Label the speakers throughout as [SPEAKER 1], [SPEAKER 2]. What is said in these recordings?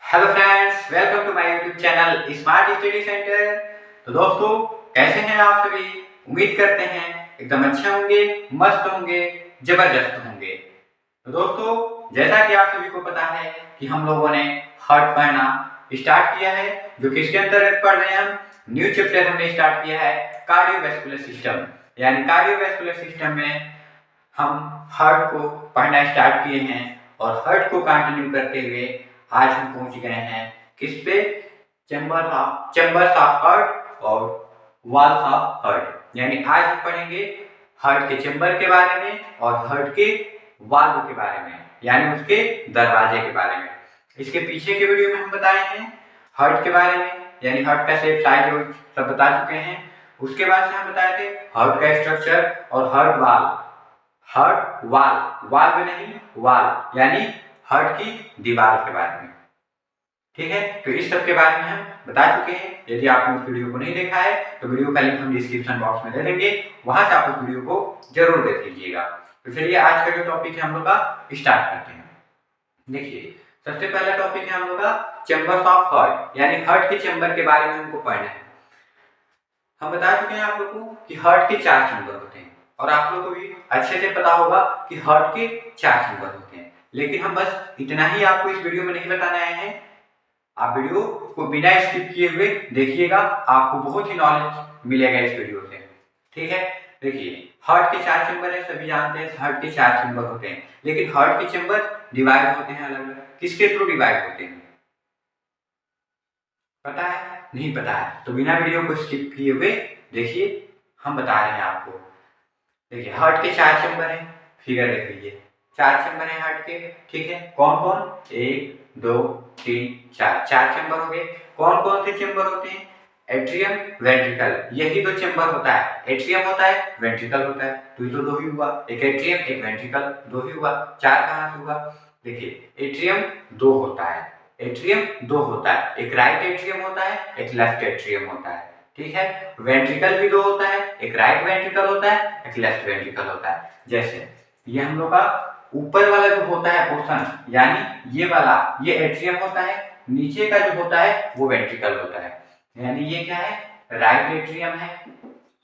[SPEAKER 1] Hello friends, welcome to my YouTube channel smart study centre. तो दोस्तों, कैसे हैं आप सभी? उम्मीद करते हैं एकदम अच्छे होंगे, मस्त होंगे, जबरदस्त होंगे। तो दोस्तों, जैसा कि आप सभी को पता है कि हम लोगों ने हार्ट पढ़ना स्टार्ट किया है, जो किसके अंतर्गत पढ़ रहे हैं हम? न्यू चैप्टर हमने स्टार्ट किया है कार्डियोवैस्कुलर सिस्टम। यानी कार्डियोवैस्कुलर सिस्टम में हम हार्ट को पढ़ना स्टार्ट किए हैं और हार्ट को कंटिन्यू करते हुए आज हम पहुंच गए हैं किस पे? चैम्बर्स ऑफ हार्ट और वॉल्स ऑफ हार्ट। यानी आज हम पढ़ेंगे हार्ट के चैम्बर के बारे में और हार्ट के वाल्व के बारे में, यानी उसके दरवाजे के बारे में। इसके पीछे के वीडियो में हम बताए हैं हार्ट के बारे में, यानी हार्ट का शेप, साइज और सब बता चुके हैं। उसके बाद से हम बताए थे हार्ट का स्ट्रक्चर और हार्ट वाल्व नहीं, वाल यानी हार्ट की दीवार के बारे में। ठीक है, तो इस सब के बारे में हम बता चुके हैं। यदि आपने उस वीडियो को नहीं देखा है तो वीडियो का लिंक हम डिस्क्रिप्शन बॉक्स में दे देंगे, वहां से आप उस वीडियो को जरूर देख लीजिएगा। तो चलिए आज का जो टॉपिक है हम लोग का स्टार्ट करते हैं। देखिए, सबसे पहला टॉपिक है हम लोग का चैम्बर्स ऑफ हार्ट, यानी हार्ट के चैम्बर के बारे में हमको पढ़ना है। हम बता चुके हैं आप लोग को कि हार्ट के 4 चैम्बर होते हैं और आप लोग को भी अच्छे से पता होगा कि हार्ट के 4 चैम्बर होते हैं। लेकिन हम बस इतना ही आपको इस वीडियो में नहीं बताने आए हैं। आप वीडियो को बिना स्किप किए हुए देखिएगा, आपको बहुत ही नॉलेज मिलेगा इस वीडियो से। ठीक है, देखिए हार्ट के 4 चैम्बर है, सभी जानते हैं हार्ट के 4 चैम्बर होते हैं। लेकिन हार्ट के चैम्बर डिवाइड होते हैं अलग अलग। किसके थ्रू डिवाइड होते हैं पता है? नहीं पता है तो बिना वीडियो को स्किप किए हुए देखिए, हम बता रहे हैं आपको। देखिए, हार्ट के 4 चैम्बर हैं, फिगर देख लीजिए। 4 चैम्बर हैं हार्ट के। ठीक है, कौन कौन? 1 2 3 4, 4 चैम्बर हो गए। कौन कौन से चैम्बर होते हैं? एट्रियम, वेंट्रिकल, यही 2 चैम्बर होता है। एट्रियम होता है, वेंट्रिकल होता है। तो ये तो 2 ही हुआ, एक एट्रियम एक वेंट्रिकल, 2 ही हुआ। 4 कहाँ से हुआ? देखिए, एट्रियम 2 होता है, एट्रियम 2 होता है। एक राइट एट्रियम होता है, एक लेफ्ट एट्रियम होता है। ठीक है, वेंट्रिकल भी 2 होता है, एक राइट वेंट्रिकल होता है, एक लेफ्ट वेंट्रिकल होता है। जैसे ये हम लोग का ऊपर वाला जो होता है पोर्शन, यानी ये वाला, ये एट्रियम होता है। नीचे का जो होता है वो वेंट्रिकल होता है। यानी ये क्या है? राइट एट्रियम है।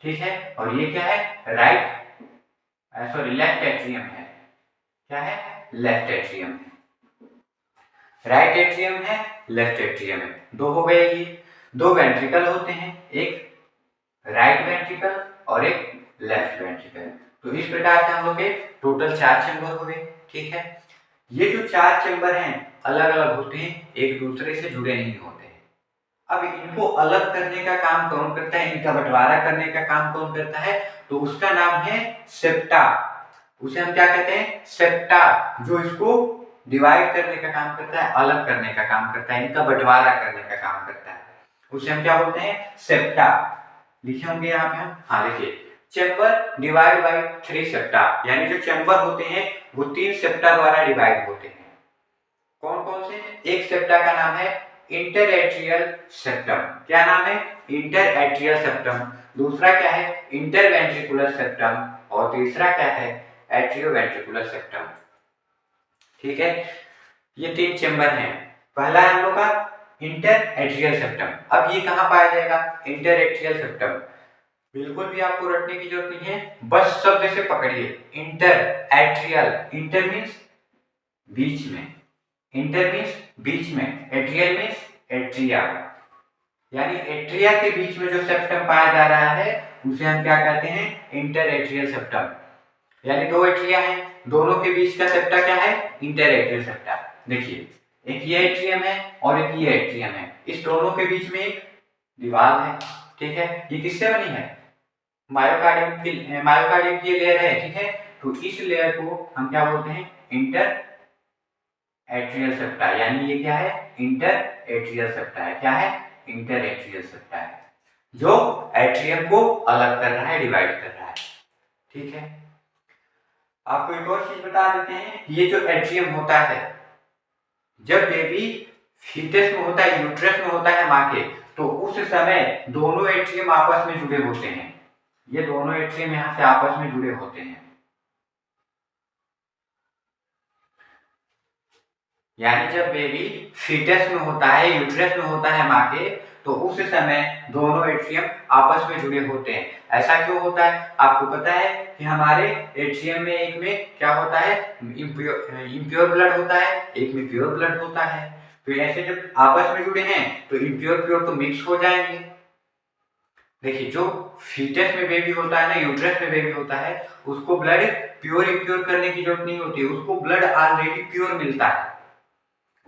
[SPEAKER 1] ठीक है, और ये क्या है? लेफ्ट एट्रियम है। क्या है? लेफ्ट एट्रियम है। राइट एट्रियम है, लेफ्ट एट्रियम है, 2 हो गए। ये 2 वेंट्रिकल होते हैं, एक राइट वेंट्रिकल और एक लेफ्ट वेंट्रिकल। तो इस प्रकार से हम लोग के टोटल 4 चैम्बर हो गए। ठीक है, ये जो 4 चैम्बर हैं अलग अलग होते हैं, एक दूसरे से जुड़े नहीं होते हैं। अब इनको अलग करने का काम कौन करता है? इनका बंटवारा करने का काम कौन करता है? तो उसका नाम है सेप्टा। उसे हम क्या कहते हैं? सेप्टा, जो इसको डिवाइड करने का काम करता है, अलग करने का काम करता है, इनका बंटवारा करने का काम करता है। उसे हम क्या बोलते हैं? सेप्टा। लिखे होंगे यहाँ पे हम। हाँ, देखिए, चैम्बर डिवाइड बाय 3 सेप्टा, यानी जो चैम्बर होते हैं वो 3 सेप्टा द्वारा डिवाइड होते हैं। कौन कौन से? एक सेप्टा का नाम है इंटरएट्रियल सेप्टम। क्या नाम है? Interatrial septum. दूसरा क्या है? Interventricular septum. और तीसरा क्या है? Atrioventricular septum. ठीक है, ये 3 चैम्बर हैं। पहला है हम लोग का इंटरएट्रियल सेप्टम। अब ये कहाँ पाया जाएगा? Interatrial septum. बिल्कुल भी आपको रटने की जरूरत नहीं है, बस शब्द से पकड़िए। इंटर एट्रियल, इंटर मीन्स बीच में, इंटर मीन्स बीच में, एट्रियल मीन्स एट्रिया। यानी एट्रिया के बीच में जो सेप्टम पाया जा रहा है उसे हम क्या कहते हैं? Inter atrial septum. यानी 2 एट्रिया है, दोनों के बीच का सेप्टा क्या है? Inter atrial septa. देखिए, एक ये एट्रियम है और एक ये एट्रियम है, इस दोनों के बीच में एक दीवार है। ठीक है, ये किससे बनी है? मायोकार्डियम की लेयर है। ठीक है, तो इस लेयर को हम क्या बोलते हैं? Inter atrial septa. यानी ये क्या है? इंटर एट्रियल सेप्टा है। क्या है? इंटर एट्रियल सेप्टा है, जो एट्रियम को अलग कर रहा है, डिवाइड कर रहा है। ठीक है, आपको एक और चीज बता देते हैं, ये जो एट्रियम होता है, जब बेबी फीटस में होता है, यूट्रस में होता है मां के, तो उस समय दोनों एट्रियम आपस में जुड़े होते हैं। ये दोनों एट्रियम यहाँ से आपस में जुड़े होते हैं। यानी जब बेबी फीटस में होता है, यूट्रस में होता है माँ के, तो उस समय दोनों एट्रियम आपस में जुड़े होते हैं। ऐसा क्यों होता है? आपको पता है कि हमारे एट्रियम में एक में क्या होता है, इम्प्योर ब्लड होता है, एक में प्योर ब्लड होता है। तो ऐसे जब आपस में जुड़े हैं तो इम्प्योर प्योर तो मिक्स हो जाएंगे। देखिए, जो फीटस में बेबी होता है ना, यूट्रस में बेबी होता है, उसको ब्लड प्योर इम्प्योर करने की जरूरत नहीं होती, उसको ब्लड ऑलरेडी प्योर मिलता है।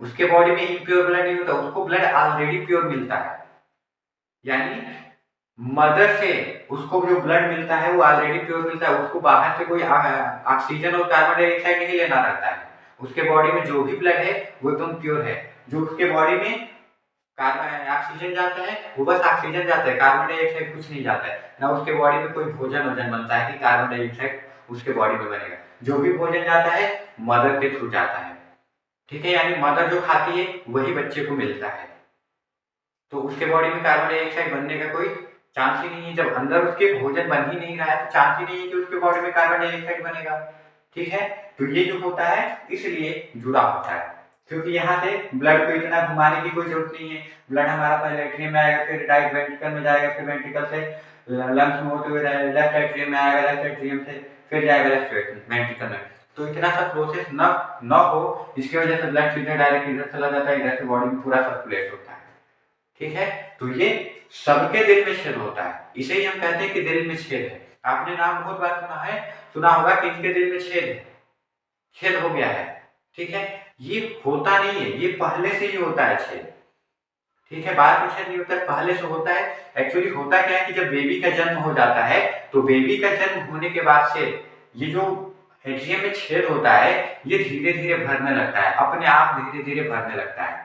[SPEAKER 1] उसके बॉडी में इम्प्योर ब्लड नहीं होता, उसको ब्लड ऑलरेडी प्योर मिलता है। यानी मदर से उसको जो ब्लड मिलता है वो ऑलरेडी प्योर मिलता है, उसको बाहर से कोई ऑक्सीजन और कार्बन डाइऑक्साइड नहीं लेना रहता है। उसके बॉडी में जो भी ब्लड है वो एकदम प्योर है। जो उसके बॉडी में कार्बन ऑक्सीजन जाता है वो बस ऑक्सीजन जाता है, कार्बन डाइऑक्साइड कुछ नहीं जाता है ना। उसके बॉडी में कोई भोजन बनता है कि कार्बन डाइऑक्साइड उसके बॉडी में बनेगा। जो भी भोजन जाता है मदर के थ्रू जाता है, ठीक है। यानी मदर जो खाती है वही बच्चे को मिलता है। तो उसके बॉडी में कार्बन डाइऑक्साइड बनने का कोई चांस ही नहीं है। जब अंदर उसके भोजन बन ही नहीं रहा है तो चांस ही नहीं है कि उसके बॉडी में कार्बन डाइऑक्साइड बनेगा, ठीक है। तो ये जो होता है इसलिए जुड़ा होता है, क्योंकि यहाँ से ब्लड को इतना घुमाने की कोई जरूरत नहीं है। ब्लड हमारा पहले एट्रियम में आएगा, फिर राइट वेंट्रिकल में जाएगा, फिर वेंट्रिकल से लंग्स में होते हुए लेफ्ट एट्रियम में आएगा, लेफ्ट एट्रियम से फिर जाएगा लेफ्ट वेंट्रिकल में। तो इतना सा प्रोसेस न हो, इसकी वजह से ब्लड सीधे डायरेक्ट इधर चला जाता है, इधर से बॉडी में पूरा सर्कुलेट होता है, ठीक है। तो ये सबके दिल में छेद होता है, इसे ही हम कहते हैं कि दिल में छेद है। आपने नाम बहुत बार सुना होगा कि इनके दिल में छेद है, छेद हो गया है, ठीक है। ये होता नहीं है, ये पहले से ही होता है छेद, ठीक है। बाद में छेद नहीं होता, पहले से होता है। एक्चुअली होता क्या है कि जब बेबी का जन्म हो जाता है तो बेबी का जन्म होने के बाद से ये जो एट्रियम में छेद होता है ये धीरे धीरे भरने लगता है, अपने आप धीरे धीरे भरने लगता है।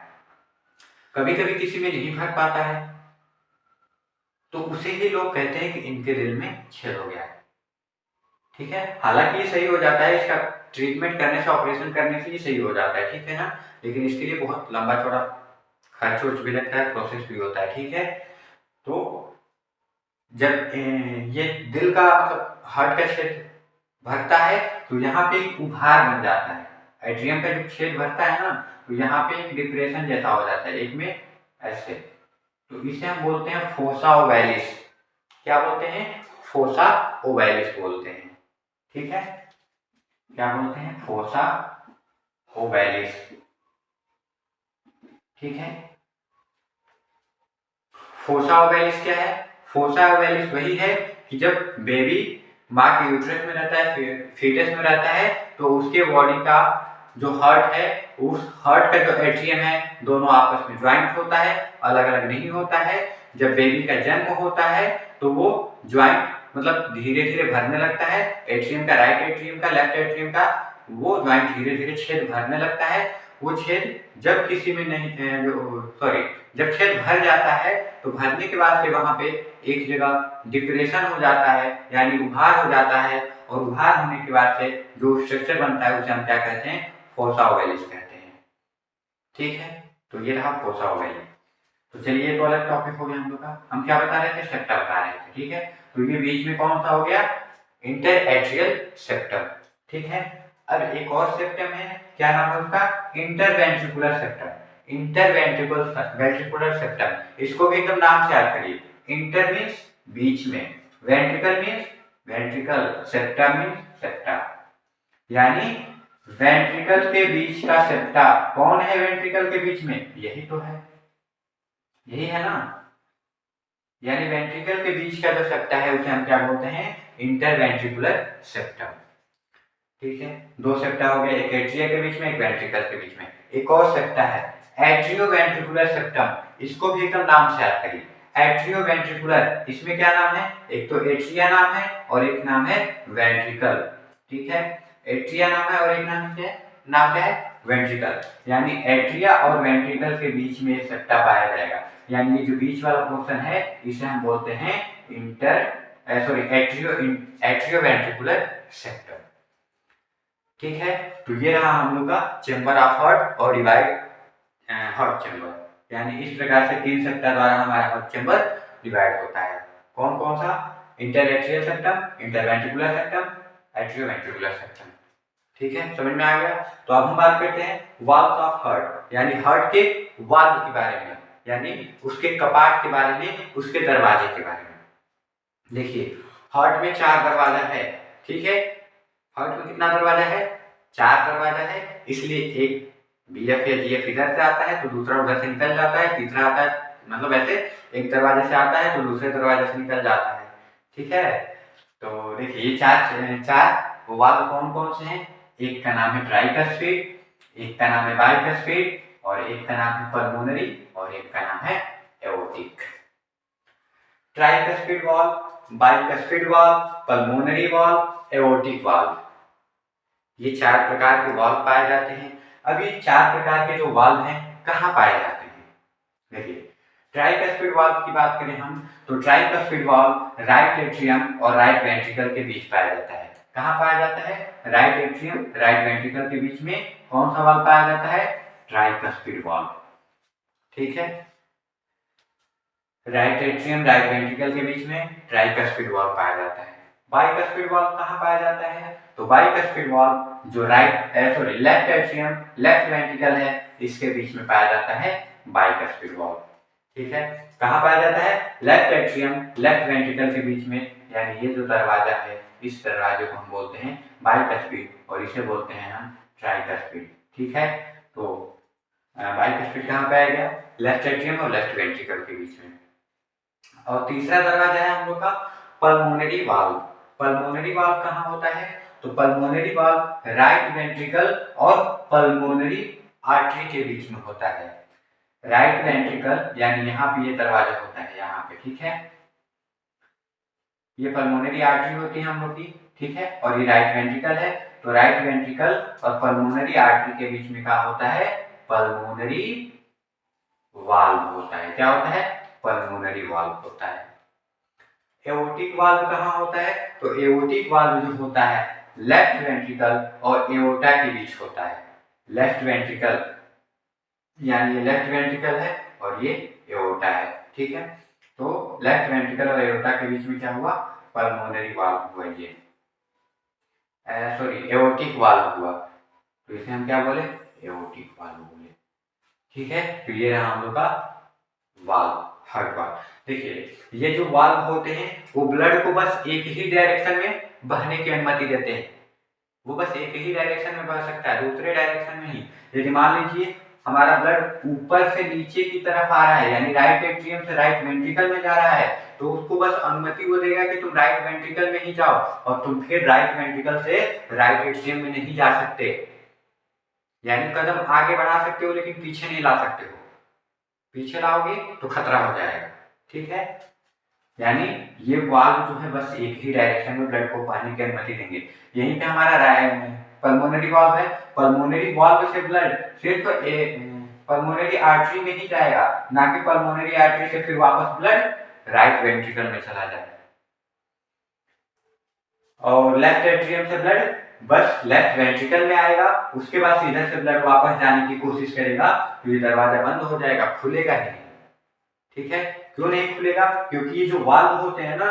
[SPEAKER 1] कभी कभी किसी में नहीं भर पाता है तो उसे ही लोग कहते हैं कि इनके दिल में छेद हो गया है, ठीक है। हालांकि ये सही हो जाता है, इसका ट्रीटमेंट करने से, ऑपरेशन करने से ये सही हो जाता है, ठीक है ना। लेकिन इसके लिए बहुत लंबा चौड़ा खर्च वर्च भी लगता है, प्रोसेस भी होता है, ठीक है। तो जब ये दिल का मतलब हार्ट का छेद भरता है तो यहाँ पे एक उभार बन जाता है। एट्रियम का जो छेद भरता है ना तो यहाँ पे एक डिप्रेशन जैसा हो जाता है, एक में ऐसे। तो इसे हम बोलते हैं फोसा ओवैलिस। क्या बोलते हैं? फोसा ओवैलिस बोलते हैं, ठीक है। क्या बोलते हैं? फोसा ओवैलिस, ठीक है। फोसा ओवैलिस क्या है? फोसा ओवैलिस वही है कि जब बेबी माँ के यूट्रस में रहता है, फीटस में रहता है, तो उसके बॉडी का जो हार्ट है, उस हार्ट का जो एट्रियम है दोनों आपस में ज्वाइंट होता है, अलग अलग नहीं होता है। जब बेबी का जन्म होता है तो वो ज्वाइंट मतलब धीरे धीरे भरने लगता है, एट्रियम का, राइट एट्रियम का, लेफ्ट एट्रियम का, वो ज्वाइंट धीरे धीरे छेद भरने लगता है। वो छेद जब किसी में नहीं जब छेद भर जाता है तो भरने के बाद से वहां पे एक जगह डिप्रेशन हो जाता है, यानी उभार हो जाता है। और उभार होने के बाद से जो स्ट्रक्चर बनता है उसे हम क्या कहते हैं? फोसा ओवैलिस कहते हैं, ठीक है। तो ये रहा फोसा ओवैलिस। तो चलिए, ये तो अलग टॉपिक हो गया हम लोग का। हम क्या बता रहे थे? सेप्टा बता रहे थे, ठीक है। तो ये बीच में कौन सा हो गया? इंटर एट्रियल सेप्टम, ठीक है। अब एक और सेप्टम है, क्या नाम है उसका? Interventricular septum. इंटरवेंट्रिकुलर सेप्टम, इसको भी एकदम नाम से याद करिए। इंटर मीन्स बीच में, ventricle means ventricle, septum means septa, यानी वेंट्रिकल के बीच का सेप्टा। कौन है वेंट्रिकल के बीच में? यही तो है, यही है ना। यानी वेंट्रिकल के बीच का जो सेप्टा है उसे हम क्या बोलते हैं? इंटरवेंट्रिकुलर सेप्टम, ठीक है। दो सेप्टा हो गए, एक एट्रिया के बीच में, एक वेंट्रिकल के बीच में। एक और सेप्टा है एट्रियोवेंट्रिकुलर सेप्टम, इसको भी एकदम नाम से याद करिए। एट्रियोवेंट्रिकुलर, इसमें क्या नाम है? एक तो एट्रिया नाम है और एक नाम है वेंट्रिकल, ठीक है। एट्रिया नाम है और एक नाम क्या है? वेंट्रिकल। यानी एट्रिया और वेंट्रिकल के बीच में सेप्टा पाया जाएगा। यानी ये जो बीच वाला पोर्शन है इसे हम बोलते हैं एट्रियोवेंट्रिकुलर सेप्टम, ठीक है। तो ये रहा हम लोग का चेंबर ऑफ हार्ट और डिवाइड हार्ट चेंबर। यानी इस प्रकार से तीन सेप्टा द्वारा हमारा हार्ट चेंबर डिवाइड होता है। कौन कौन सा? Interatrial septum, interventricular septum, atrioventricular septum, ठीक है, समझ में आ गया। तो अब हम बात करते हैं वाल्व्स ऑफ हार्ट, यानी हार्ट के वाल्व के बारे में, यानी उसके कपाट के बारे में, उसके दरवाजे के बारे में। देखिए हार्ट में 4 दरवाजा है, ठीक है। हार्ट में कितना दरवाजा है? 4 दरवाजा है, इसलिए एक बीएफ या जीएफ इधर से आता है तो दूसरा उधर से निकल जाता है, तीसरा आता है, मतलब ऐसे एक दरवाजे से आता है तो दूसरे दरवाजे से निकल जाता है, ठीक है। तो देखिए ये चार वाल्व कौन कौन से हैं? एक का नाम है ट्राइकस्पिड, एक का नाम है बाइकस्पिड, और एक का नाम है पल्मोनरी, और एक का नाम है aortic. Tricuspid valve, bicuspid valve, pulmonary valve, aortic valve, ये 4 प्रकार के वाल्व पाए जाते हैं। अब ये 4 प्रकार के जो वाल्व हैं कहाँ पाए जाते हैं? देखिए ट्राइकस्पिड वाल्व की बात करें हम तो ट्राइकस्पिड वाल्व राइट एट्रियम और राइट वेंट्रिकल के बीच पाया जाता है। कहाँ पाया जाता है? राइट एट्रियम राइट वेंट्रिकल के बीच में कौन सा वाल्व पाया जाता है? ट्राइकस्पिड वाल्व, ठीक है। राइट एट्रियम राइट वेंट्रिकल के बीच में ट्राइकस्पिड वाल्व पाया जाता है। बाइकस्पिड वाल्व कहाँ पाया जाता है? तो बाइकस्पिड वाल्व जो लेफ्ट एट्रियम लेफ्ट वेंट्रिकल है इसके बीच में पाया जाता है बाइकस्पिड वाल्व, ठीक है। कहाँ पाया जाता है? लेफ्ट एट्रियम लेफ्ट वेंट्रिकल के बीच में, यानी ये जो दरवाजा है इस दरवाजे को हम बोलते हैं बाइकस्पिड और इसे बोलते हैं हम ट्राइकस्पिड, ठीक है। तो बाइकस्पिड कहाँ पाया गया? लेफ्ट एट्रियम और लेफ्ट वेंट्रिकल के बीच में। और तीसरा दरवाजा है हम लोग का पल्मोनरी वाल्व। पल्मोनरी वाल्व कहाँ होता है? तो पल्मोनरी वाल्व राइट वेंट्रिकल और पल्मोनरी आर्टरी के बीच में होता है। राइट वेंट्रिकल यानी यहाँ पे ये दरवाजा होता है यहाँ पे, ठीक है। ये पल्मोनरी आर्टरी होती है हम लोग की, ठीक है, और ये राइट वेंट्रिकल है। तो राइट वेंट्रिकल और पल्मोनरी आर्टरी के बीच में क्या होता है? पल्मोनरी वाल्व होता है। क्या होता है? पल्मोनरी वाल्व होता है। एओर्टिक वाल्व कहाँ होता है? तो एओर्टिक वाल्व जो होता है लेफ्ट वेंट्रिकल और एओर्टा के बीच होता है। लेफ्ट वेंट्रिकल यानी ये लेफ्ट वेंट्रिकल है और ये एओर्टा है, ठीक है। तो लेफ्ट वेंट्रिकल और एओर्टा के बीच में क्या हुआ? पल्मोनरी वाल्व हुआ, ये सॉरी एओर्टिक वाल्व हुआ, तो इसे हम क्या बोले? एओर्टिक वाल्व बोले, ठीक है। तो ये रहा हम लोग का वाल्व, हार्ट वाल्व। देखिए ये जो वाल्व होते हैं वो ब्लड को बस एक ही डायरेक्शन में बहने की अनुमति देते हैं। वो बस एक ही डायरेक्शन में बह सकता है, दूसरे डायरेक्शन में नहीं। यदि मान लीजिए हमारा ब्लड ऊपर से नीचे की तरफ आ रहा है, यानी राइट एट्रियम से राइट वेंट्रिकल में जा रहा है, तो उसको बस अनुमति वो देगा कि तुम राइट वेंट्रिकल में ही जाओ, और तुम फिर राइट वेंट्रिकल से राइट एट्रियम में नहीं जा सकते। यानी कदम आगे बढ़ा सकते हो लेकिन पीछे नहीं ला सकते हो। पीछे लाओगे तो खतरा हो जाएगा, ठीक है। यानी ये वाल्व जो है बस एक ही डायरेक्शन में ब्लड को बहने की अनुमति देंगे। यहीं पे हमारा पल्मोनरी वाल्व है। पल्मोनरी वाल्व से ब्लड सिर्फ पल्मोनरी आर्टरी में ही जाएगा, ना कि पल्मोनरी आर्टरी से फिर वापस ब्लड राइट वेंट्रिकल में चला जाए। और लेफ्ट एट्रियम से ब्लड बस लेफ्ट वेंट्रिकल में आएगा, उसके बाद इधर से ब्लड वापस जाने की कोशिश करेगा तो ये दरवाजा बंद हो जाएगा, खुलेगा ही नहीं, ठीक है। क्यों नहीं खुलेगा? क्योंकि ये जो वाल्व होते हैं ना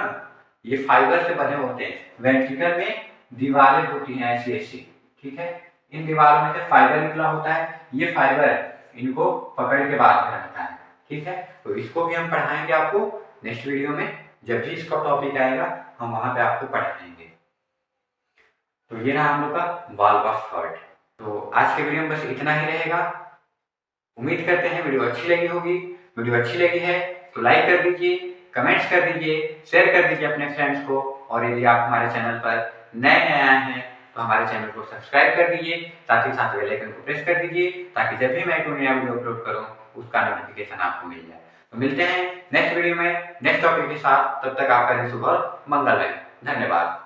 [SPEAKER 1] ये फाइबर से बने होते हैं। वेंट्रिकल में दीवारें होती हैं ऐसी ऐसी, ठीक है। इन दीवारों में से फाइबर निकला होता है, ये फाइबर इनको पकड़ के बाहर रखता है, ठीक है। तो इसको भी हम पढ़ाएंगे आपको नेक्स्ट वीडियो में, जब भी इसका टॉपिक आएगा हम वहां पे आपको पढ़ाएंगे। तो ये रहा हम लोग का वाल्व ऑफ हार्ट। तो आज के वीडियो में बस इतना ही रहेगा। उम्मीद करते हैं वीडियो अच्छी लगी होगी। वीडियो अच्छी लगी है तो लाइक कर दीजिए, कमेंट्स कर दीजिए, शेयर कर दीजिए अपने फ्रेंड्स को, और यदि आप हमारे चैनल पर नए आए हैं तो हमारे चैनल को सब्सक्राइब कर दीजिए, साथ ही साथ बेल आइकन को प्रेस कर दीजिए ताकि जब भी मैं कोई नया वीडियो अपलोड करूं उसका नोटिफिकेशन आपको मिल जाए। तो मिलते हैं नेक्स्ट वीडियो में नेक्स्ट टॉपिक के साथ, तब तक आपका दिन शुभ और मंगलमय। धन्यवाद।